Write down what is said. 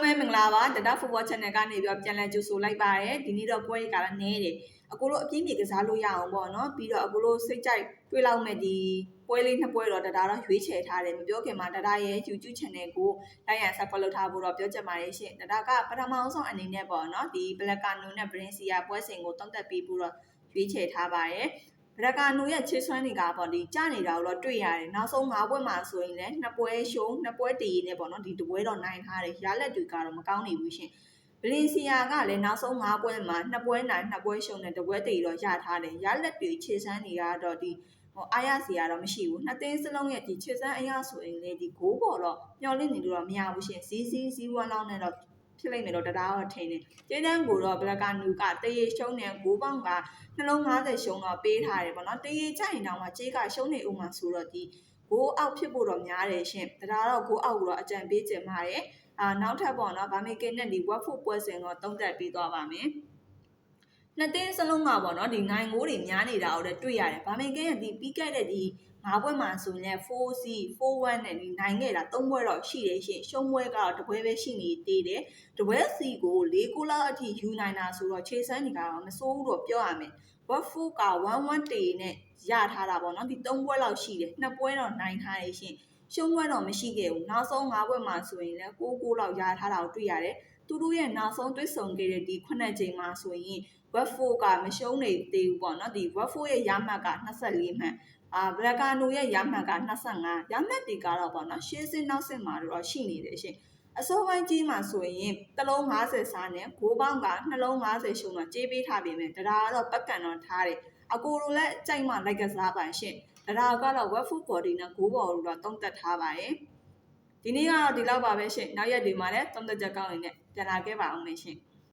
ပဲမင်္ဂလာပါတဒါ football channel ကနေပြီးတော့ပြန်လည်ကြိုဆိုလိုက်ပါတယ်ဒီနေ့တော့ပွဲတွေကလည်းနည်းတယ်အခုလိုအပြင်းပြေကစားလို့ရအောင်ပေါ့နော်ပြီးတော့အခုလိုစိတ်ကြိုက်တွေးလောက်မဲ့ဒီပွဲလေးနှစ်ပွဲတော့တဒါတော့ရွေးချယ်ထားတယ်မပြောခင်မှာတဒါရဲ့ YouTube channel ကိုလိုက်ရန် support လုပ်ထားဖို့တော့ပြောချင်ပါတယ်ရှင်တဒါကပထမဆုံးအနေနဲ့ပေါ့နော်ဒီ Blackano နဲ့ Valencia ပွဲစဉ်ကိုတုံးသက်ပြီးဖို့တော့ရွေးချယ်ထားပါတယ်ဘရကာနိုရဲ့ချေဆွမ်းတွေကပေါ့ဒီကြနေတာကိုတော့တွေ့ရတယ်နောက်ဆုံး၅ပွဲမှာဆိုရင်လည်းနှစ်ပွဲရှုံးနှစ်ပွဲတည်နေပေါ့နော်ဒီတပွဲတော့နိုင်ထားတယ်ရလက်တွေကတော့မကောင်းနေဘူးရှင်ဗလင်စီယာကလည်းနောက်ဆုံး၅ပွဲမှာနှစ်ပွဲနိုင်နှစ်ပွဲရှုံးနဲ့တပွဲတည်တော့ရထားတယ်ရလက်တွေချေဆွမ်းတွေကတော့ဒီအားရစီရတော့မရှိဘူးနှစ်သင်းစလုံးရဲ့ဒီချေဆွမ်းအရာဆိုရင်လေဒီဂိုးပေါ်တော့မျောလင့်နေလို့တော့မရဘူးရှင်0-1လောက်နဲ့တော့ဖြစ်လိုက်မယ်တော့တရားတော့ထင်တယ်ကျင်းတန်းကိုတော့ဘလကာနူကတရေရှုံးနေဂိုးပေါင်းကနှလုံး50ရှုံးတော့ပေးထားတယ်ပေါ့နော်တရေကြိုက်ရင်တော့မှကြေးကရှုံးနေဦးမှာဆိုတော့ဒီဂိုးအောက်ဖြစ်ဖို့တော့များတယ်ရှင်တရားတော့ဂိုးအောက်ကိုတော့အကြံပေးချင်ပါတယ်နောက်ထပ်ပေါ့နော်ဗာမေကင်နဲ့ဒီ Watford ပွဲစဉ်တော့သုံးသပ်ပေးသွားပါမယ်နှစ်သင်းစလုံးကပေါ့နော်ဒီနိုင်ဂိုးတွေများနေတာကိုလည်းတွေ့ရတယ်ဗာမေကင်ရဲ့ဒီပြီးခဲ့တဲ့ဒီ၅ပွဲမှာဆိုရင် 4C 4-1 နဲ့ဒီနိုင်ခဲ့တာ၃ပွဲတော့ရှိတယ်ရှင်ရှုံးပွဲကတော့တပွဲပဲရှိနေသေးတယ်တပွဲစီကို၄ခုလောက်အထိယူနိုင်တာဆိုတော့ခြေစမ်းတွေကတော့မစိုးဘူးတော့ပြောရမယ် Watford က1-1တေနဲ့ရထားတာပေါ့နော်ဒီ၃ပွဲလောက်ရှိတယ်နှစ်ပွဲတော့နိုင်ထားတယ်ရှင်ရှုံးပွဲတော့မရှိခဲ့ဘူးနောက်ဆုံး၅ပွဲမှာဆိုရင်လည်း6-6လောက်ရထားတာကိုတွေ့ရတယ်သူတို့ရဲ့နောက်ဆုံးတွေ့ဆုံခဲ့တဲ့ဒီ9ချိန်မှာဆိုရင် Watford ကမရှုံးနေသေးဘူးပေါ့နော်ဒီ Watford ရဲ့ရမှတ်က24မှတ်ဘလကာနိုရဲ့ရမှတ်က25ရမှတ်တွေကတော့ပေါ့နော်ရှေ့စစ်နောက်စစ်မှာတော့ရှိနေတယ်ရှင်အစိုးပိုင်းကြီးမှာဆိုရင်တစ်လုံး50စားနဲ့ဂိုးပေါင်းကနှလုံး50ရှုံးတော့ကြေးပေးထားပြီမယ်ဒါကတော့ပတ်ကန်တော့ထားတယ်အကိုလိုလည်းကြိုက်မှလိုက်ကစားပါရှင်ဒါကတော့ Watford body နဲ့ဂိုးဘော်လို့တော့တုံးသက်ထားပါတယ်ဒီနေ့ကတော့ဒီလောက်ပါပဲရှင်နောက်ရက်တွေမှာလည်းတုံးသက်ချက်ကောင်းနေနဲ့ပြန်လာခဲ့ပါအောင်မယ်ရှင်